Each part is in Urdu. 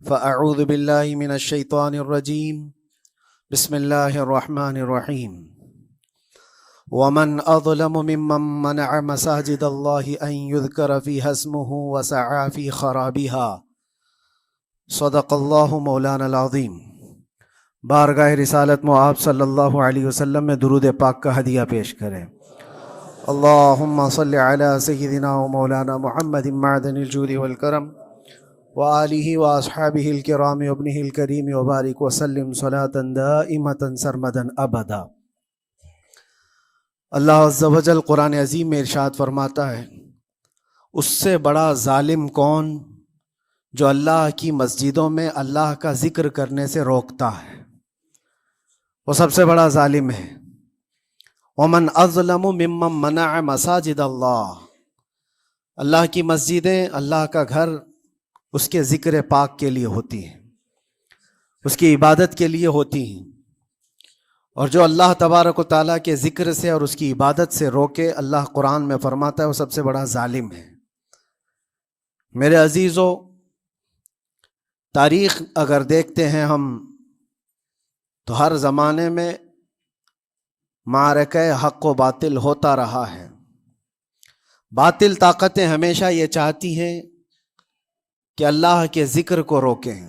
فأعوذ بالله من الشيطان الرجيم بسم الله الرحمن الرحيم ومن أظلم ممن منع مساجد الله أن يذكر فيها اسمه وسعى في خرابها صدق الله مولانا العظیم۔ بارگاہ رسالت میں آپ صلی اللہ علیہ وسلم میں درود پاک کا ہدیہ پیش کریں۔ اللہم صلی علی سیدنا و مولانا محمد معدن الجود والکرم وآلہ واصحابہ الکرام وابنہ الکریم وبارک وسلم صلاة دائمة سرمدا ابدا۔ اللہ عز و جل قرآن عظیم میں ارشاد فرماتا ہے، اس سے بڑا ظالم کون جو اللہ کی مسجدوں میں اللہ کا ذکر کرنے سے روکتا ہے، وہ سب سے بڑا ظالم ہے۔ ومن اظلم ممن منع مساجد اللہ، اللہ کی مسجدیں، اللہ کا گھر اس کے ذکر پاک کے لیے ہوتی ہیں، اس کی عبادت کے لیے ہوتی ہیں، اور جو اللہ تبارک و تعالیٰ کے ذکر سے اور اس کی عبادت سے روکے، اللہ قرآن میں فرماتا ہے وہ سب سے بڑا ظالم ہے۔ میرے عزیزو، تاریخ اگر دیکھتے ہیں ہم تو ہر زمانے میں معرکہ حق و باطل ہوتا رہا ہے۔ باطل طاقتیں ہمیشہ یہ چاہتی ہیں کہ اللہ کے ذکر کو روکیں،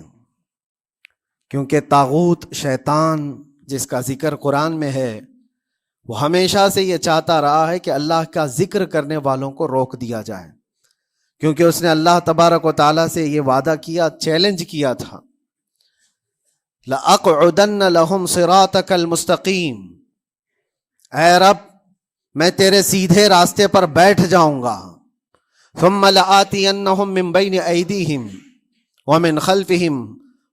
کیونکہ طاغوت شیطان جس کا ذکر قرآن میں ہے وہ ہمیشہ سے یہ چاہتا رہا ہے کہ اللہ کا ذکر کرنے والوں کو روک دیا جائے، کیونکہ اس نے اللہ تبارک و تعالیٰ سے یہ وعدہ کیا، چیلنج کیا تھا، لَأَقْعُدَنَّ لَهُمْ صِرَاطَكَ الْمُسْتَقِيمِ، اے رب میں تیرے سیدھے راستے پر بیٹھ جاؤں گا، ثُمَّ لَآتِيَنَّهُمْ مِنْ بَيْنِ أَيْدِيهِمْ وَمِنْ خَلْفِهِمْ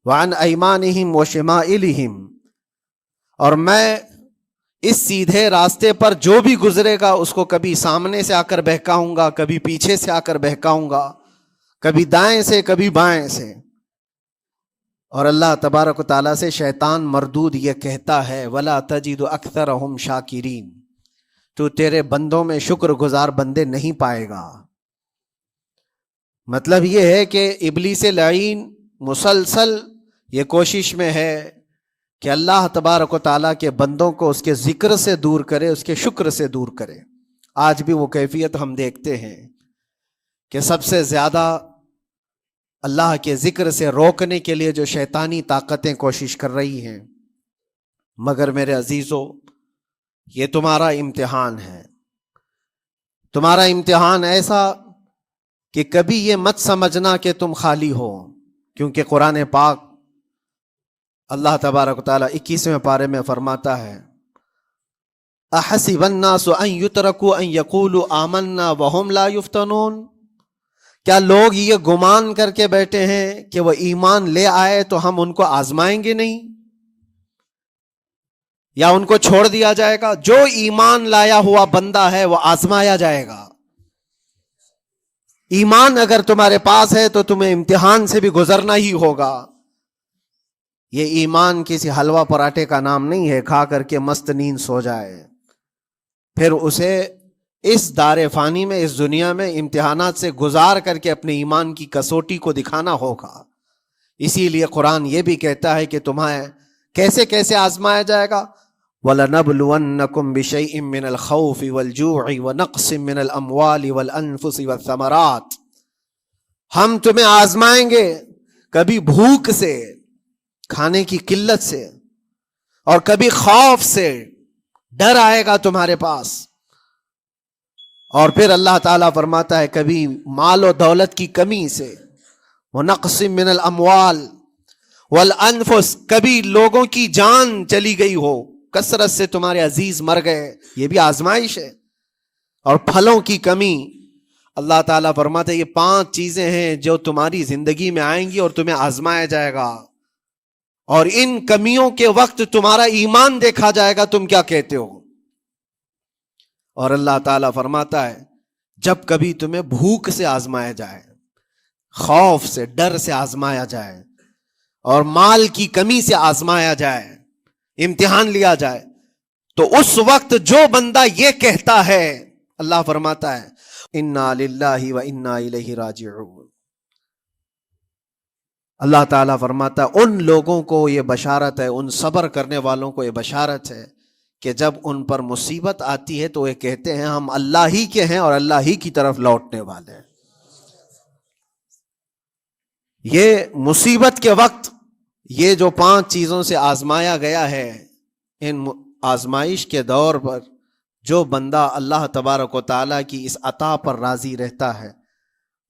وَعَنْ أَيْمَانِهِمْ وَشِمَائِلِهِمْ، اور میں اس سیدھے راستے پر جو بھی گزرے گا اس کو کبھی سامنے سے آ کر بہکاؤں گا، کبھی پیچھے سے آ کر بہکاؤں گا، کبھی دائیں سے کبھی بائیں سے۔ اور اللہ تبارک و تعالیٰ سے شیطان مردود یہ کہتا ہے، وَلَا تَجِدُ أَكْثَرَهُمْ شَاكِرِينَ، تو تیرے بندوں میں شکر گزار بندے نہیں پائے گا۔ مطلب یہ ہے کہ ابلیس لعین مسلسل یہ کوشش میں ہے کہ اللہ تبارک و تعالیٰ کے بندوں کو اس کے ذکر سے دور کرے، اس کے شکر سے دور کرے۔ آج بھی وہ کیفیت ہم دیکھتے ہیں کہ سب سے زیادہ اللہ کے ذکر سے روکنے کے لیے جو شیطانی طاقتیں کوشش کر رہی ہیں، مگر میرے عزیزو یہ تمہارا امتحان ہے، تمہارا امتحان ایسا کہ کبھی یہ مت سمجھنا کہ تم خالی ہو، کیونکہ قرآن پاک اللہ تبارک و تعالیٰ 21ویں پارے میں فرماتا ہے، احسب الناس ان یترکوا ان یقولوا آمنا وهم لا یفتنون، کیا لوگ یہ گمان کر کے بیٹھے ہیں کہ وہ ایمان لے آئے تو ہم ان کو آزمائیں گے نہیں، یا ان کو چھوڑ دیا جائے گا؟ جو ایمان لایا ہوا بندہ ہے وہ آزمایا جائے گا۔ ایمان اگر تمہارے پاس ہے تو تمہیں امتحان سے بھی گزرنا ہی ہوگا۔ یہ ایمان کسی حلوہ پراٹھے کا نام نہیں ہے، کھا کر کے مست نیند سو جائے، پھر اسے اس دار فانی میں، اس دنیا میں امتحانات سے گزار کر کے اپنے ایمان کی کسوٹی کو دکھانا ہوگا۔ اسی لیے قرآن یہ بھی کہتا ہے کہ تمہیں کیسے کیسے آزمایا جائے گا، وَلَنَبْلُوَنَّكُمْ بِشَيْءٍ مِّنَ الْخَوْفِ وَالْجُوعِ وَنَقْصٍ مِّنَ الْأَمْوَالِ وَالْأَنفُسِ وَالثَّمَرَاتِ، ہم تمہیں آزمائیں گے کبھی بھوک سے، کھانے کی قلت سے، اور کبھی خوف سے، ڈر آئے گا تمہارے پاس، اور پھر اللہ تعالیٰ فرماتا ہے کبھی مال و دولت کی کمی سے، وَنَقْصٍ مِّنَ الْأَمْوَالِ وَالْأَنفُسِ، کبھی لوگوں کی جان چلی گئی ہو، کثرت سے تمہارے عزیز مر گئے، یہ بھی آزمائش ہے، اور پھلوں کی کمی۔ اللہ تعالیٰ فرماتے ہیں یہ 5 چیزیں ہیں جو تمہاری زندگی میں آئیں گی اور تمہیں آزمایا جائے گا، اور ان کمیوں کے وقت تمہارا ایمان دیکھا جائے گا تم کیا کہتے ہو۔ اور اللہ تعالیٰ فرماتا ہے جب کبھی تمہیں بھوک سے آزمایا جائے، خوف سے، ڈر سے آزمایا جائے، اور مال کی کمی سے آزمایا جائے، امتحان لیا جائے، تو اس وقت جو بندہ یہ کہتا ہے، اللہ فرماتا ہے انا للہ و انا الیہ راجعون، اللہ تعالیٰ فرماتا ہے ان لوگوں کو یہ بشارت ہے، ان صبر کرنے والوں کو یہ بشارت ہے کہ جب ان پر مصیبت آتی ہے تو یہ کہتے ہیں ہم اللہ ہی کے ہیں اور اللہ ہی کی طرف لوٹنے والے ہیں۔ یہ مصیبت کے وقت یہ جو 5 چیزوں سے آزمایا گیا ہے، ان آزمائش کے دور پر جو بندہ اللہ تبارک و تعالیٰ کی اس عطا پر راضی رہتا ہے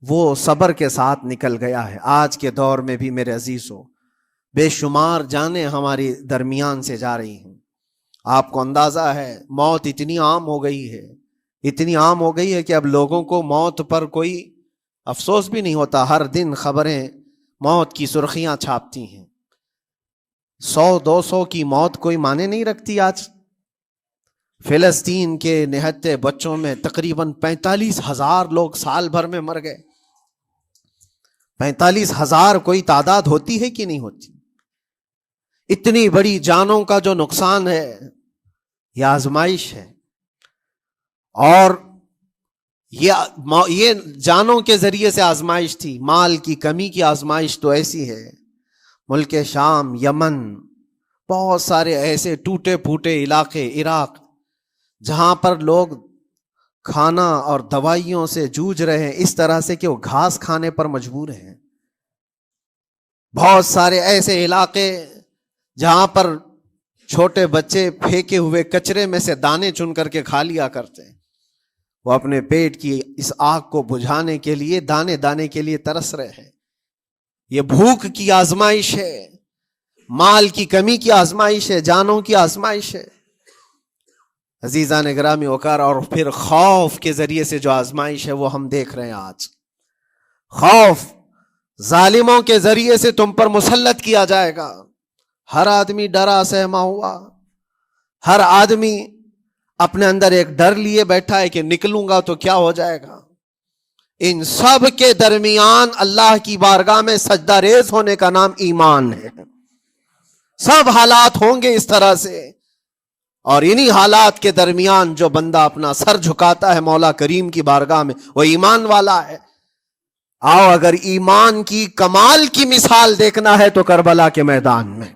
وہ صبر کے ساتھ نکل گیا ہے۔ آج کے دور میں بھی میرے عزیزو بے شمار جانیں ہماری درمیان سے جا رہی ہیں۔ آپ کو اندازہ ہے موت اتنی عام ہو گئی ہے، اتنی عام ہو گئی ہے کہ اب لوگوں کو موت پر کوئی افسوس بھی نہیں ہوتا۔ ہر دن خبریں موت کی سرخیاں چھاپتی ہیں۔ 100-200 کی موت کوئی معنی نہیں رکھتی۔ آج فلسطین کے نہتے بچوں میں تقریباً 45,000 لوگ سال بھر میں مر گئے۔ 45,000 کوئی تعداد ہوتی ہے کہ نہیں ہوتی؟ اتنی بڑی جانوں کا جو نقصان ہے یہ آزمائش ہے، اور یہ جانوں کے ذریعے سے آزمائش تھی۔ مال کی کمی کی آزمائش تو ایسی ہے، ملک شام، یمن، بہت سارے ایسے ٹوٹے پھوٹے علاقے، عراق، جہاں پر لوگ کھانا اور دوائیوں سے جوجھ رہے ہیں اس طرح سے کہ وہ گھاس کھانے پر مجبور ہیں۔ بہت سارے ایسے علاقے جہاں پر چھوٹے بچے پھینکے ہوئے کچرے میں سے دانے چن کر کے کھا لیا کرتے ہیں۔ وہ اپنے پیٹ کی اس آگ کو بجھانے کے لیے دانے دانے کے لیے ترس رہے ہیں۔ یہ بھوک کی آزمائش ہے، مال کی کمی کی آزمائش ہے، جانوں کی آزمائش ہے۔ عزیزان گرامی وقار، اور پھر خوف کے ذریعے سے جو آزمائش ہے وہ ہم دیکھ رہے ہیں آج۔ خوف ظالموں کے ذریعے سے تم پر مسلط کیا جائے گا۔ ہر آدمی ڈرا سہما ہوا، ہر آدمی اپنے اندر ایک ڈر لیے بیٹھا ہے کہ نکلوں گا تو کیا ہو جائے گا۔ ان سب کے درمیان اللہ کی بارگاہ میں سجدہ ریز ہونے کا نام ایمان ہے۔ سب حالات ہوں گے اس طرح سے، اور انہی حالات کے درمیان جو بندہ اپنا سر جھکاتا ہے مولا کریم کی بارگاہ میں وہ ایمان والا ہے۔ آؤ اگر ایمان کی کمال کی مثال دیکھنا ہے تو کربلا کے میدان میں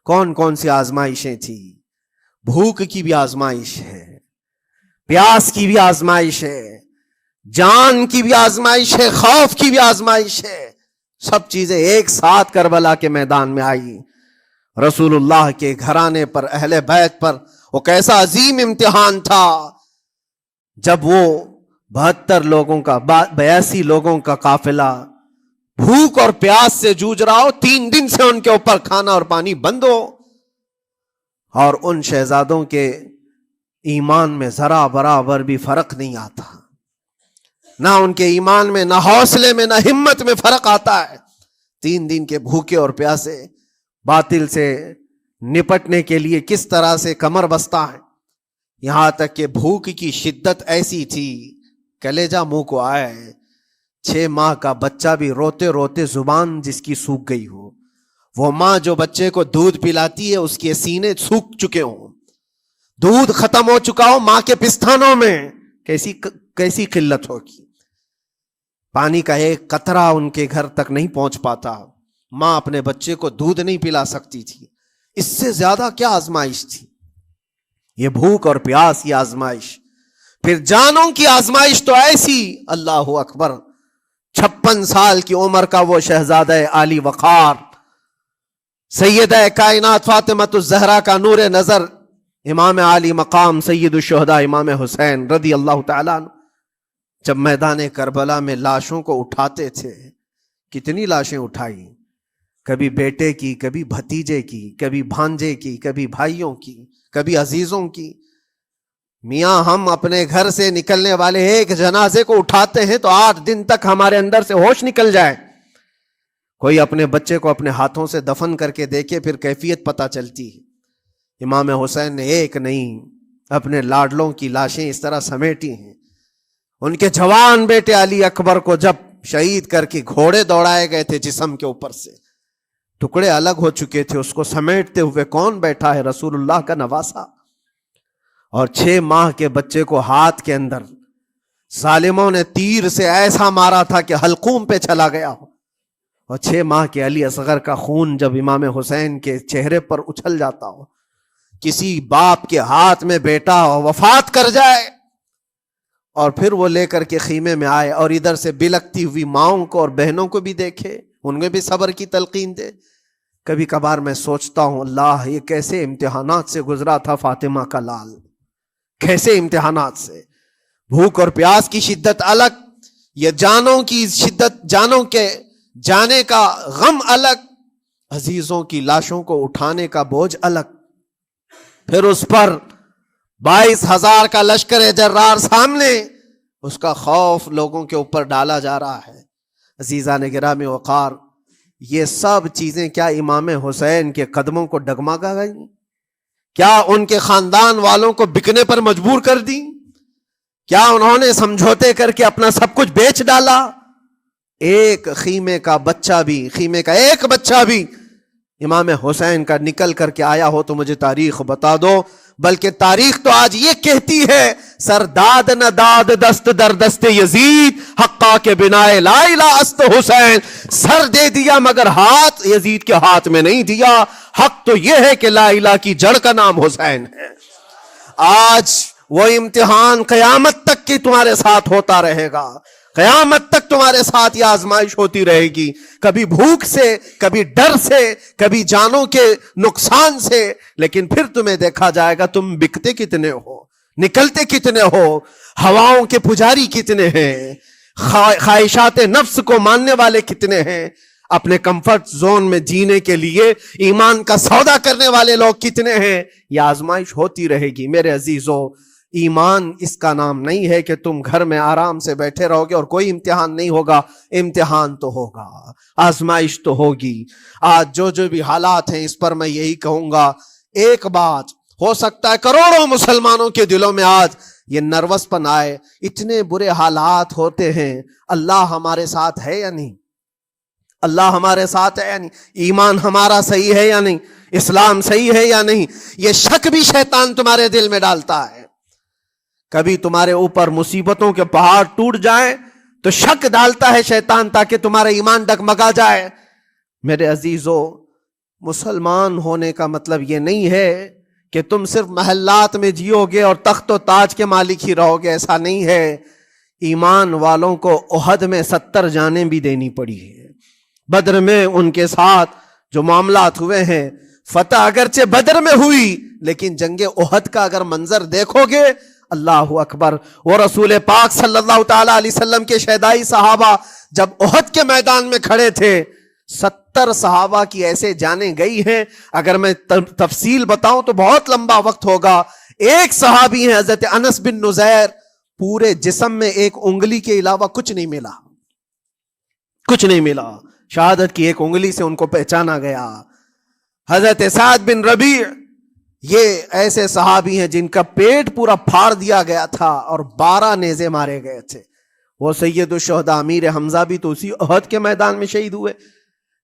کون کون سی آزمائشیں تھی۔ بھوک کی بھی آزمائش ہے، پیاس کی بھی آزمائش ہے، جان کی بھی آزمائش ہے، خوف کی بھی آزمائش ہے۔ سب چیزیں ایک ساتھ کربلا کے میدان میں آئی۔ رسول اللہ کے گھرانے پر، اہل بیت پر وہ کیسا عظیم امتحان تھا جب وہ 72 لوگوں کا 82 لوگوں کا قافلہ بھوک اور پیاس سے جوجھ رہا ہو، 3 دن سے ان کے اوپر کھانا اور پانی بند ہو، اور ان شہزادوں کے ایمان میں ذرا برابر بھی فرق نہیں آتا۔ نہ ان کے ایمان میں، نہ حوصلے میں، نہ ہمت میں فرق آتا ہے۔ 3 دن کے بھوکے اور پیاسے باطل سے نپٹنے کے لیے کس طرح سے کمر بستہ ہے۔ یہاں تک کہ بھوک کی شدت ایسی تھی، کلیجہ منہ کو آئے، 6 ماہ کا بچہ بھی روتے روتے زبان جس کی سوکھ گئی ہو، وہ ماں جو بچے کو دودھ پلاتی ہے اس کے سینے سوکھ چکے ہوں، دودھ ختم ہو چکا ہو، ماں کے پستانوں میں کیسی قلت ہوگی۔ پانی کا ایک قطرہ ان کے گھر تک نہیں پہنچ پاتا، ماں اپنے بچے کو دودھ نہیں پلا سکتی تھی۔ اس سے زیادہ کیا آزمائش تھی؟ یہ بھوک اور پیاس، یہ آزمائش۔ پھر جانوں کی آزمائش تو ایسی، اللہ اکبر، 56 سال کی عمر کا وہ شہزادہ عالی وقار، سیدہ کائنات فاطمۃ الزہرا کا نور نظر، امام عالی مقام سید الشہداء امام حسین رضی اللہ تعالیٰ عنہ، جب میدان کربلا میں لاشوں کو اٹھاتے تھے، کتنی لاشیں اٹھائی، کبھی بیٹے کی، کبھی بھتیجے کی، کبھی بھانجے کی، کبھی بھائیوں کی، کبھی عزیزوں کی۔ میاں ہم اپنے گھر سے نکلنے والے ایک جنازے کو اٹھاتے ہیں تو 8 دن تک ہمارے اندر سے ہوش نکل جائے۔ کوئی اپنے بچے کو اپنے ہاتھوں سے دفن کر کے دیکھے، پھر کیفیت پتہ چلتی ہے۔ امام حسین نے ایک نہیں اپنے لاڈلوں کی لاشیں اس طرح سمیٹی ہیں۔ ان کے جوان بیٹے علی اکبر کو جب شہید کر کے گھوڑے دوڑائے گئے تھے جسم کے اوپر سے، ٹکڑے الگ ہو چکے تھے، اس کو سمیٹتے ہوئے کون بیٹھا ہے؟ رسول اللہ کا نواسا۔ اور 6 ماہ کے بچے کو ہاتھ کے اندر ظالموں نے تیر سے ایسا مارا تھا کہ حلقوم پہ چلا گیا ہو۔ اور 6 ماہ کے علی اصغر کا خون جب امام حسین کے چہرے پر اچھل جاتا ہو، کسی باپ کے ہاتھ میں بیٹا وفات کر جائے اور پھر وہ لے کر کے خیمے میں آئے اور ادھر سے بلکتی ہوئی ماؤں کو اور بہنوں کو بھی دیکھے، ان میں بھی صبر کی تلقین دے. کبھی کبھار میں سوچتا ہوں اللہ یہ کیسے امتحانات سے گزرا تھا فاطمہ کا لال، کیسے امتحانات سے. بھوک اور پیاس کی شدت الگ، یہ جانوں کی شدت، جانوں کے جانے کا غم الگ، عزیزوں کی لاشوں کو اٹھانے کا بوجھ الگ، پھر اس پر 22,000 کا لشکر جرار سامنے، اس کا خوف لوگوں کے اوپر ڈالا جا رہا ہے. عزیزان گرامی وقار، یہ سب چیزیں کیا امام حسین کے قدموں کو ڈگمگا گئیں؟ کیا ان کے خاندان والوں کو بکنے پر مجبور کر دی؟ کیا انہوں نے سمجھوتے کر کے اپنا سب کچھ بیچ ڈالا؟ ایک خیمے کا بچہ بھی، خیمے کا ایک بچہ بھی امام حسین کا نکل کر کے آیا ہو تو مجھے تاریخ بتا دو. بلکہ تاریخ تو آج یہ کہتی ہے سر داد نہ داد دست در دست یزید، حقا کے بنا لا الہ است حسین. سر دے دیا مگر ہاتھ یزید کے ہاتھ میں نہیں دیا. حق تو یہ ہے کہ لا الہ کی جڑ کا نام حسین ہے. آج وہ امتحان قیامت تک کی تمہارے ساتھ ہوتا رہے گا، قیامت تک تمہارے ساتھ یہ آزمائش ہوتی رہے گی، کبھی بھوک سے، کبھی ڈر سے، کبھی جانوں کے نقصان سے. لیکن پھر تمہیں دیکھا جائے گا تم بکتے کتنے ہو، نکلتے کتنے ہو، ہواؤں کے پجاری کتنے ہیں، خواہشات نفس کو ماننے والے کتنے ہیں، اپنے کمفرٹ زون میں جینے کے لیے ایمان کا سودا کرنے والے لوگ کتنے ہیں. یہ آزمائش ہوتی رہے گی. میرے عزیزو، ایمان اس کا نام نہیں ہے کہ تم گھر میں آرام سے بیٹھے رہو گے اور کوئی امتحان نہیں ہوگا. امتحان تو ہوگا، آزمائش تو ہوگی. آج جو بھی حالات ہیں اس پر میں یہی کہوں گا، ایک بات ہو سکتا ہے کروڑوں مسلمانوں کے دلوں میں آج یہ نروس پن آئے، اتنے برے حالات ہوتے ہیں، اللہ ہمارے ساتھ ہے یا نہیں؟ اللہ ہمارے ساتھ ہے یا نہیں؟ ایمان ہمارا صحیح ہے یا نہیں؟ اسلام صحیح ہے یا نہیں؟ یہ شک بھی شیطان تمہارے دل میں ڈالتا ہے. کبھی تمہارے اوپر مصیبتوں کے پہاڑ ٹوٹ جائیں تو شک ڈالتا ہے شیطان تاکہ تمہارا ایمان ڈگمگا جائے. میرے عزیزو، مسلمان ہونے کا مطلب یہ نہیں ہے کہ تم صرف محلات میں جیو گے اور تخت و تاج کے مالک ہی رہو گے. ایسا نہیں ہے. ایمان والوں کو احد میں 70 جانیں بھی دینی پڑی ہے. بدر میں ان کے ساتھ جو معاملات ہوئے ہیں، فتح اگرچہ بدر میں ہوئی لیکن جنگ احد کا اگر منظر دیکھو گے، اللہ اکبر. وہ رسول پاک صلی اللہ تعالی علیہ وسلم کے شہدائی صحابہ جب احد کے میدان میں کھڑے تھے، 70 صحابہ کی ایسے جانیں گئی ہیں. اگر میں تفصیل بتاؤں تو بہت لمبا وقت ہوگا. ایک صحابی ہیں حضرت انس بن نزیر، پورے جسم میں ایک انگلی کے علاوہ کچھ نہیں ملا، کچھ نہیں ملا. شہادت کی ایک انگلی سے ان کو پہچانا گیا. حضرت سعد بن ربیع، یہ ایسے صحابی ہیں جن کا پیٹ پورا پھاڑ دیا گیا تھا اور 12 نیزے مارے گئے تھے. وہ سید الشہداء امیر حمزہ بھی تو اسی احد کے میدان میں شہید ہوئے،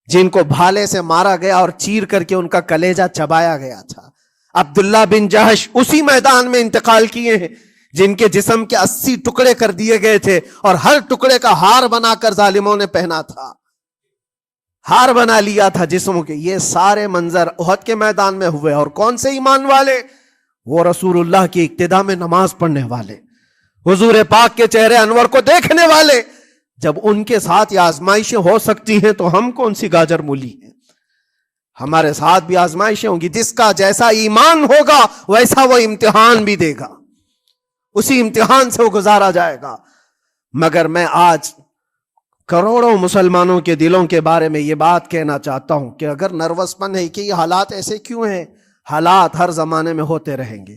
جن کو بھالے سے مارا گیا اور چیر کر کے ان کا کلیجہ چبایا گیا تھا. عبداللہ بن جہش اسی میدان میں انتقال کیے ہیں، جن کے جسم کے 80 ٹکڑے کر دیے گئے تھے اور ہر ٹکڑے کا ہار بنا کر ظالموں نے پہنا تھا، ہار بنا لیا تھا جسموں کے. یہ سارے منظر احد کے میدان میں ہوئے. اور کون سے ایمان والے؟ وہ رسول اللہ کی اقتداء میں نماز پڑھنے والے، حضور پاک کے چہرے انور کو دیکھنے والے. جب ان کے ساتھ یہ آزمائشیں ہو سکتی ہیں تو ہم کون سی گاجر مولی ہیں؟ ہمارے ساتھ بھی آزمائشیں ہوں گی. جس کا جیسا ایمان ہوگا ویسا وہ امتحان بھی دے گا، اسی امتحان سے وہ گزارا جائے گا. مگر میں آج کروڑوں مسلمانوں کے دلوں کے بارے میں یہ بات کہنا چاہتا ہوں کہ اگر نروس پن ہے کہ یہ حالات ایسے کیوں ہیں، حالات ہر زمانے میں ہوتے رہیں گے.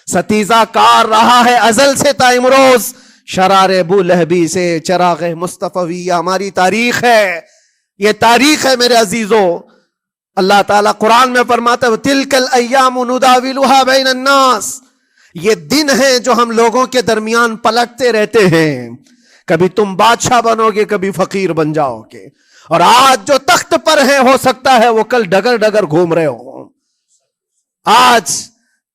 ستیزہ کار رہا ہے ازل سے تا امروز، شرار ابو لہبی سے چراغ مصطفی. ہماری تاریخ ہے، یہ تاریخ ہے میرے عزیزو. اللہ تعالیٰ قرآن میں فرماتا ہے تِلْكَ الْأَيَّامُ نُدَاوِلُهَا بَيْنَ النَّاسِ. یہ دن ہیں جو ہم لوگوں کے درمیان پلٹتے رہتے ہیں. کبھی تم بادشاہ بنو گے، کبھی فقیر بن جاؤ گے. اور آج جو تخت پر ہیں ہو سکتا ہے وہ کل ڈگر ڈگر گھوم رہے ہوں. آج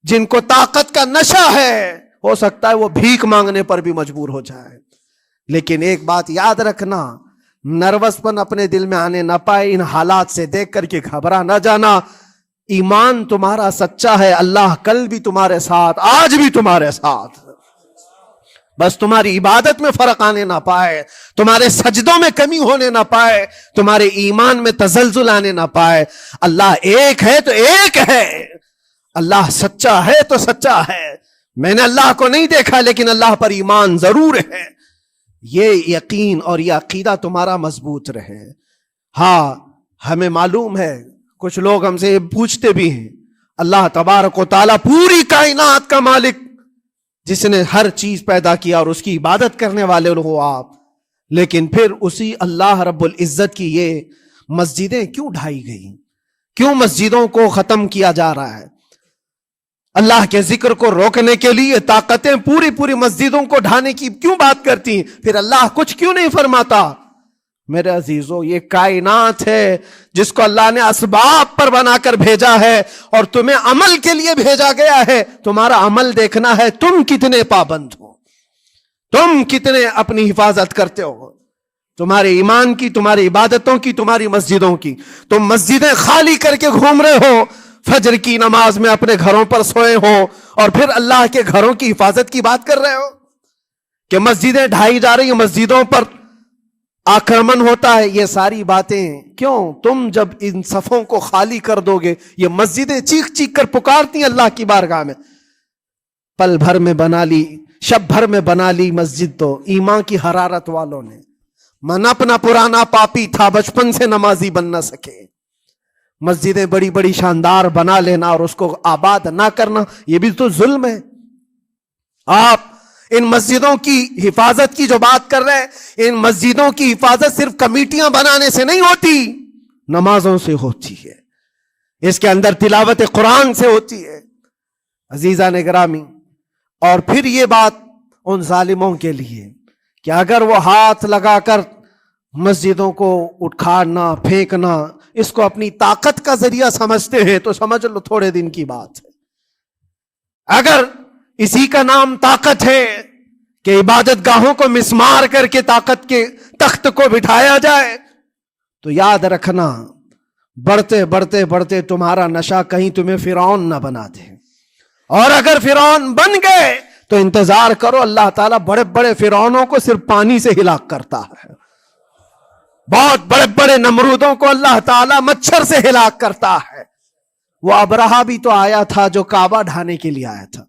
جن کو طاقت کا نشہ ہے ہو سکتا ہے وہ بھیک مانگنے پر بھی مجبور ہو جائے. لیکن ایک بات یاد رکھنا، نروس پن اپنے دل میں آنے نہ پائے، ان حالات سے دیکھ کر کے گھبرا نہ جانا. ایمان تمہارا سچا ہے، اللہ کل بھی تمہارے ساتھ، آج بھی تمہارے ساتھ. بس تمہاری عبادت میں فرق آنے نہ پائے، تمہارے سجدوں میں کمی ہونے نہ پائے، تمہارے ایمان میں تزلزل آنے نہ پائے. اللہ ایک ہے تو ایک ہے، اللہ سچا ہے تو سچا ہے. میں نے اللہ کو نہیں دیکھا لیکن اللہ پر ایمان ضرور ہے. یہ یقین اور یہ عقیدہ تمہارا مضبوط رہے. ہاں ہمیں معلوم ہے، کچھ لوگ ہم سے یہ پوچھتے بھی ہیں، اللہ تبارک و تعالیٰ پوری کائنات کا مالک جس نے ہر چیز پیدا کیا اور اس کی عبادت کرنے والے ہو آپ، لیکن پھر اسی اللہ رب العزت کی یہ مسجدیں کیوں ڈھائی گئی؟ کیوں مسجدوں کو ختم کیا جا رہا ہے؟ اللہ کے ذکر کو روکنے کے لیے طاقتیں پوری مسجدوں کو ڈھانے کی کیوں بات کرتی ہیں؟ پھر اللہ کچھ کیوں نہیں فرماتا؟ میرے عزیزو، یہ کائنات ہے جس کو اللہ نے اسباب پر بنا کر بھیجا ہے اور تمہیں عمل کے لیے بھیجا گیا ہے. تمہارا عمل دیکھنا ہے، تم کتنے پابند ہو، تم کتنے اپنی حفاظت کرتے ہو، تمہارے ایمان کی، تمہاری عبادتوں کی، تمہاری مسجدوں کی. تم مسجدیں خالی کر کے گھوم رہے ہو، فجر کی نماز میں اپنے گھروں پر سوئے ہو اور پھر اللہ کے گھروں کی حفاظت کی بات کر رہے ہو کہ مسجدیں ڈھائی جا رہی ہیں، مسجدوں پر آکرمن ہوتا ہے. یہ ساری باتیں کیوں؟ تم جب ان صفوں کو خالی کر دو گے، یہ مسجدیں چیخ چیخ کر پکارتی ہیں اللہ کی بارگاہ میں. پل بھر میں بنا لی، شب بھر میں بنا لی مسجد تو ایمان کی حرارت والوں نے. من اپنا پرانا پاپی تھا، بچپن سے نمازی بن نہ سکے. مسجدیں بڑی بڑی شاندار بنا لینا اور اس کو آباد نہ کرنا، یہ بھی تو ظلم ہے. آپ ان مسجدوں کی حفاظت کی جو بات کر رہے ہیں، ان مسجدوں کی حفاظت صرف کمیٹیاں بنانے سے نہیں ہوتی، نمازوں سے ہوتی ہے، اس کے اندر تلاوت قرآن سے ہوتی ہے. عزیزان گرامی، اور پھر یہ بات ان ظالموں کے لیے کہ اگر وہ ہاتھ لگا کر مسجدوں کو اٹھانا پھینکنا اس کو اپنی طاقت کا ذریعہ سمجھتے ہیں تو سمجھ لو تھوڑے دن کی بات ہے. اگر اسی کا نام طاقت ہے کہ عبادت گاہوں کو مسمار کر کے طاقت کے تخت کو بٹھایا جائے، تو یاد رکھنا بڑھتے بڑھتے بڑھتے تمہارا نشہ کہیں تمہیں فرعون نہ بنا دے. اور اگر فرعون بن گئے تو انتظار کرو، اللہ تعالیٰ بڑے بڑے فرعونوں کو صرف پانی سے ہلاک کرتا ہے. بہت بڑے بڑے نمرودوں کو اللہ تعالیٰ مچھر سے ہلاک کرتا ہے. وہ ابرہہ بھی تو آیا تھا جو کعبہ ڈھانے کے لیے آیا تھا،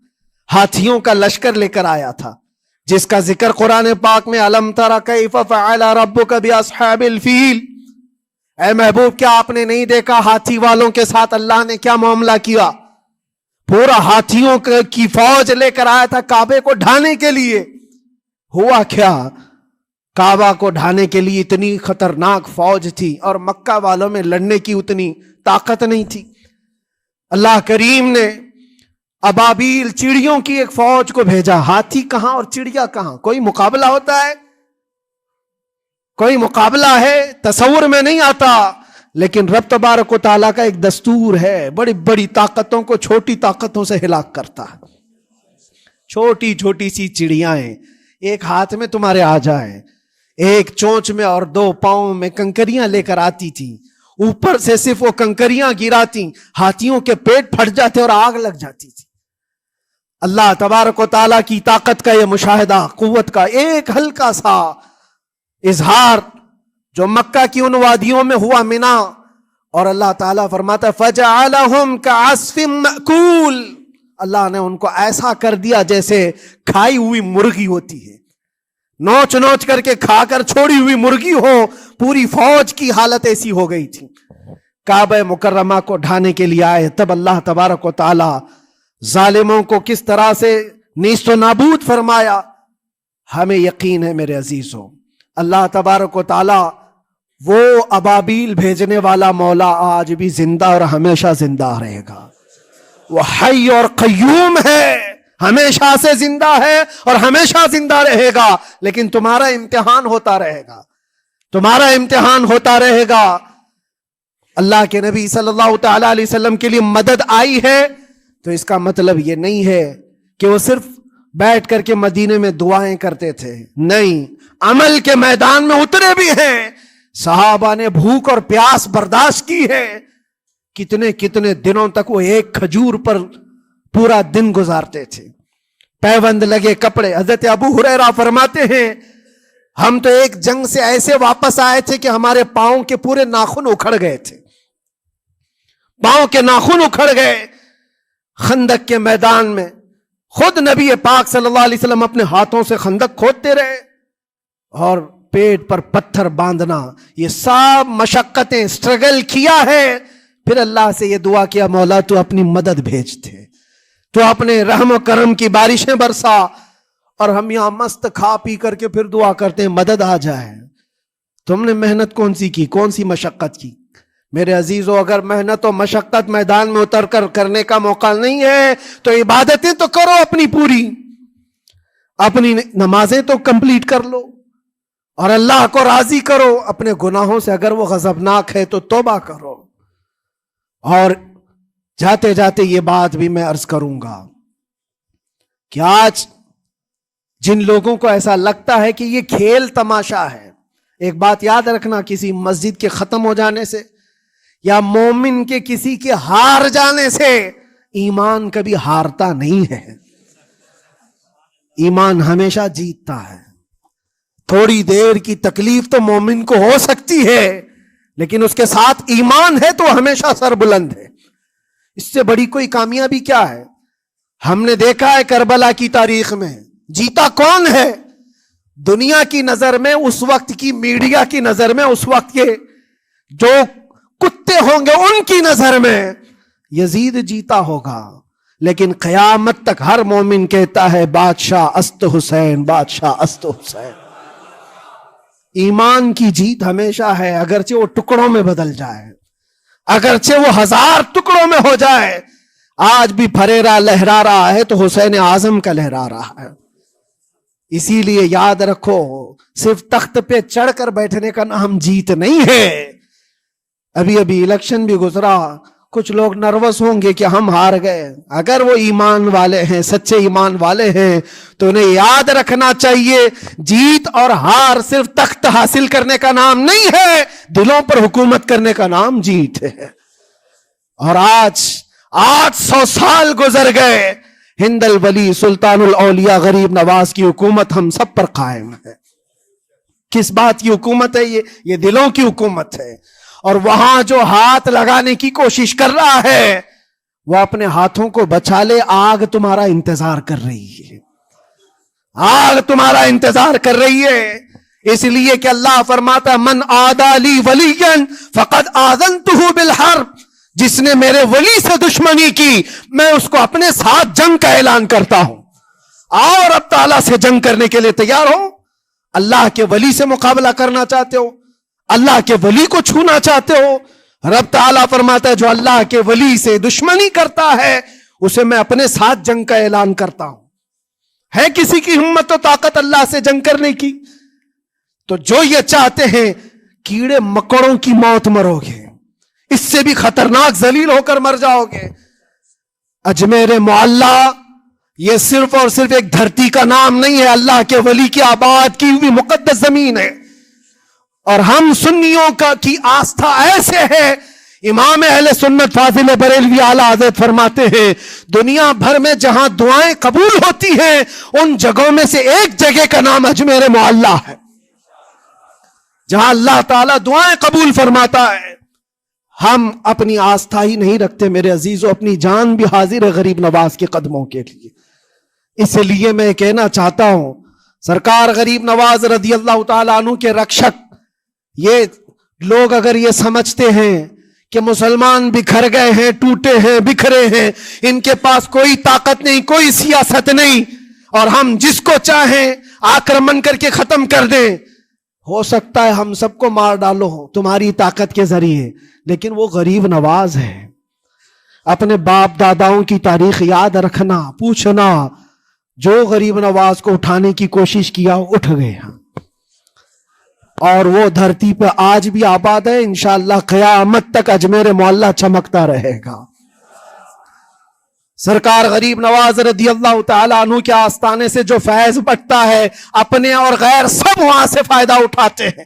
ہاتھیوں کا لشکر لے کر آیا تھا، جس کا ذکر قرآن پاک میں الم تر کیف فعل ربک باصحاب الفیل. اے محبوب، کیا آپ نے نہیں دیکھا ہاتھی والوں کے ساتھ اللہ نے کیا معاملہ کیا؟ پورا ہاتھیوں کی فوج لے کر آیا تھا کعبے کو ڈھانے کے لیے. ہوا کیا؟ کعبہ کو ڈھانے کے لیے اتنی خطرناک فوج تھی اور مکہ والوں میں لڑنے کی اتنی طاقت نہیں تھی. اللہ کریم نے ابابیل چڑیوں کی ایک فوج کو بھیجا. ہاتھی کہاں اور چڑیا کہاں؟ کوئی مقابلہ ہوتا ہے؟ کوئی مقابلہ ہے؟ تصور میں نہیں آتا. لیکن رب تبارک و تعالیٰ کا ایک دستور ہے، بڑی بڑی طاقتوں کو چھوٹی طاقتوں سے ہلاک کرتا ہے. چھوٹی چھوٹی سی چڑیاں ایک ہاتھ میں تمہارے آ جائے، ایک چونچ میں اور دو پاؤں میں کنکریاں لے کر آتی تھی، اوپر سے صرف وہ کنکریاں گراتی، ہاتھیوں کے پیٹ پھٹ جاتے اور آگ لگ جاتی تھی. اللہ تبارک و تعالیٰ کی طاقت کا یہ مشاہدہ، قوت کا ایک ہلکا سا اظہار جو مکہ کی ان وادیوں میں ہوا، منا، اور اللہ تعالیٰ فرماتا فَجَعَلَهُمْ كَعَصْفٍ مَأْكُولٍ. اللہ نے ان کو ایسا کر دیا جیسے کھائی ہوئی مرغی ہوتی ہے، نوچ نوچ کر کے کھا کر چھوڑی ہوئی مرغی ہو. پوری فوج کی حالت ایسی ہو گئی تھی. کعبہ مکرمہ کو ڈھانے کے لیے آئے، تب اللہ تبارک و تعالی ظالموں کو کس طرح سے نیست و نابود فرمایا. ہمیں یقین ہے میرے عزیزوں، اللہ تبارک و تعالی وہ ابابیل بھیجنے والا مولا آج بھی زندہ اور ہمیشہ زندہ رہے گا. وہ حی اور قیوم ہے، ہمیشہ سے زندہ ہے اور ہمیشہ زندہ رہے گا. لیکن تمہارا امتحان ہوتا رہے گا، تمہارا امتحان ہوتا رہے گا. اللہ کے نبی صلی اللہ تعالی علیہ وسلم کے لیے مدد آئی ہے تو اس کا مطلب یہ نہیں ہے کہ وہ صرف بیٹھ کر کے مدینے میں دعائیں کرتے تھے. نہیں، عمل کے میدان میں اترے بھی ہیں. صحابہ نے بھوک اور پیاس برداشت کی ہے، کتنے کتنے دنوں تک وہ ایک کھجور پر پورا دن گزارتے تھے، پیوند لگے کپڑے۔ حضرت ابو ہریرہ فرماتے ہیں ہم تو ایک جنگ سے ایسے واپس آئے تھے کہ ہمارے پاؤں کے پورے ناخن اکھڑ گئے تھے، پاؤں کے ناخن اکھڑ گئے۔ خندق کے میدان میں خود نبی پاک صلی اللہ علیہ وسلم اپنے ہاتھوں سے خندق کھودتے رہے، اور پیٹ پر پتھر باندھنا، یہ سب مشقتیں، اسٹرگل کیا ہے۔ پھر اللہ سے یہ دعا کیا مولا تو اپنی مدد بھیج دے، تو اپنے رحم و کرم کی بارشیں برسا۔ اور ہم یہاں مست کھا پی کر کے پھر دعا کرتے ہیں مدد آ جائے۔ تم نے محنت کون سی کی، کون سی مشقت کی؟ میرے عزیزو، اگر محنت و مشقت میدان میں اتر کر کرنے کا موقع نہیں ہے تو عبادتیں تو کرو اپنی پوری، اپنی نمازیں تو کمپلیٹ کر لو اور اللہ کو راضی کرو۔ اپنے گناہوں سے اگر وہ غضبناک ہے تو توبہ کرو۔ اور جاتے جاتے یہ بات بھی میں عرض کروں گا کہ آج جن لوگوں کو ایسا لگتا ہے کہ یہ کھیل تماشا ہے، ایک بات یاد رکھنا، کسی مسجد کے ختم ہو جانے سے یا مومن کے کسی کے ہار جانے سے ایمان کبھی ہارتا نہیں ہے، ایمان ہمیشہ جیتتا ہے۔ تھوڑی دیر کی تکلیف تو مومن کو ہو سکتی ہے، لیکن اس کے ساتھ ایمان ہے تو ہمیشہ سر بلند ہے۔ اس سے بڑی کوئی کامیابی کیا ہے؟ ہم نے دیکھا ہے کربلا کی تاریخ میں جیتا کون ہے؟ دنیا کی نظر میں، اس وقت کی میڈیا کی نظر میں، اس وقت کے جو کتے ہوں گے ان کی نظر میں یزید جیتا ہوگا، لیکن قیامت تک ہر مومن کہتا ہے بادشاہ است حسین، بادشاہ است حسین۔ ایمان کی جیت ہمیشہ ہے، اگرچہ وہ ٹکڑوں میں بدل جائے، اگرچہ وہ 1000 ٹکڑوں میں ہو جائے۔ آج بھی پھریرا لہرا رہا ہے تو حسین اعظم کا لہرا رہا ہے۔ اسی لیے یاد رکھو، صرف تخت پہ چڑھ کر بیٹھنے کا نام جیت نہیں ہے۔ ابھی الیکشن بھی گزرا، کچھ لوگ نروس ہوں گے کہ ہم ہار گئے۔ اگر وہ ایمان والے ہیں، سچے ایمان والے ہیں، تو انہیں یاد رکھنا چاہیے جیت اور ہار صرف تخت حاصل کرنے کا نام نہیں ہے، دلوں پر حکومت کرنے کا نام جیت ہے۔ اور آج 800 سال گزر گئے، ہند الولی سلطان الاولیاء غریب نواز کی حکومت ہم سب پر قائم ہے۔ کس بات کی حکومت ہے یہ دلوں کی حکومت ہے۔ اور وہاں جو ہاتھ لگانے کی کوشش کر رہا ہے وہ اپنے ہاتھوں کو بچا لے، آگ تمہارا انتظار کر رہی ہے، آگ تمہارا انتظار کر رہی ہے۔ اس لیے کہ اللہ فرماتا ہے من عادی لی ولیا فقد آذنتہ بالحرب، جس نے میرے ولی سے دشمنی کی میں اس کو اپنے ساتھ جنگ کا اعلان کرتا ہوں۔ اور اب تعالیٰ سے جنگ کرنے کے لیے تیار ہو؟ اللہ کے ولی سے مقابلہ کرنا چاہتے ہو؟ اللہ کے ولی کو چھونا چاہتے ہو؟ رب تعالیٰ فرماتا ہے جو اللہ کے ولی سے دشمنی کرتا ہے اسے میں اپنے ساتھ جنگ کا اعلان کرتا ہوں۔ ہے کسی کی ہمت و طاقت اللہ سے جنگ کرنے کی؟ تو جو یہ چاہتے ہیں کیڑے مکڑوں کی موت مرو گے، اس سے بھی خطرناک ذلیل ہو کر مر جاؤ گے۔ اجمیر معلیٰ یہ صرف اور صرف ایک دھرتی کا نام نہیں ہے، اللہ کے ولی کی آباد کی ہوئی مقدس زمین ہے۔ اور ہم سنیوں کی آستھا ایسے ہے، امام اہل سنت فاضل بریلوی اعلیٰ حضرت فرماتے ہیں دنیا بھر میں جہاں دعائیں قبول ہوتی ہیں ان جگہوں میں سے ایک جگہ کا نام اجمیر معلیٰ ہے، جہاں اللہ تعالیٰ دعائیں قبول فرماتا ہے۔ ہم اپنی آستھا ہی نہیں رکھتے میرے عزیزوں، اپنی جان بھی حاضر ہے غریب نواز کے قدموں کے لیے۔ اس لیے میں کہنا چاہتا ہوں سرکار غریب نواز رضی اللہ تعالیٰ عنہ کے رکشک، یہ لوگ اگر یہ سمجھتے ہیں کہ مسلمان بکھر گئے ہیں، ٹوٹے ہیں، بکھرے ہیں، ان کے پاس کوئی طاقت نہیں، کوئی سیاست نہیں، اور ہم جس کو چاہیں آکرمن کر کے ختم کر دیں، ہو سکتا ہے ہم سب کو مار ڈالو تمہاری طاقت کے ذریعے، لیکن وہ غریب نواز ہے۔ اپنے باپ داداؤں کی تاریخ یاد رکھنا، پوچھنا، جو غریب نواز کو اٹھانے کی کوشش کیا اٹھ گئے، اور وہ دھرتی پہ آج بھی آباد ہے۔ انشاءاللہ قیامت تک اجمیر معلیٰ چمکتا رہے گا۔ سرکار غریب نواز رضی اللہ تعالیٰ عنہ کے آستانے سے جو فیض بٹتا ہے، اپنے اور غیر سب وہاں سے فائدہ اٹھاتے ہیں۔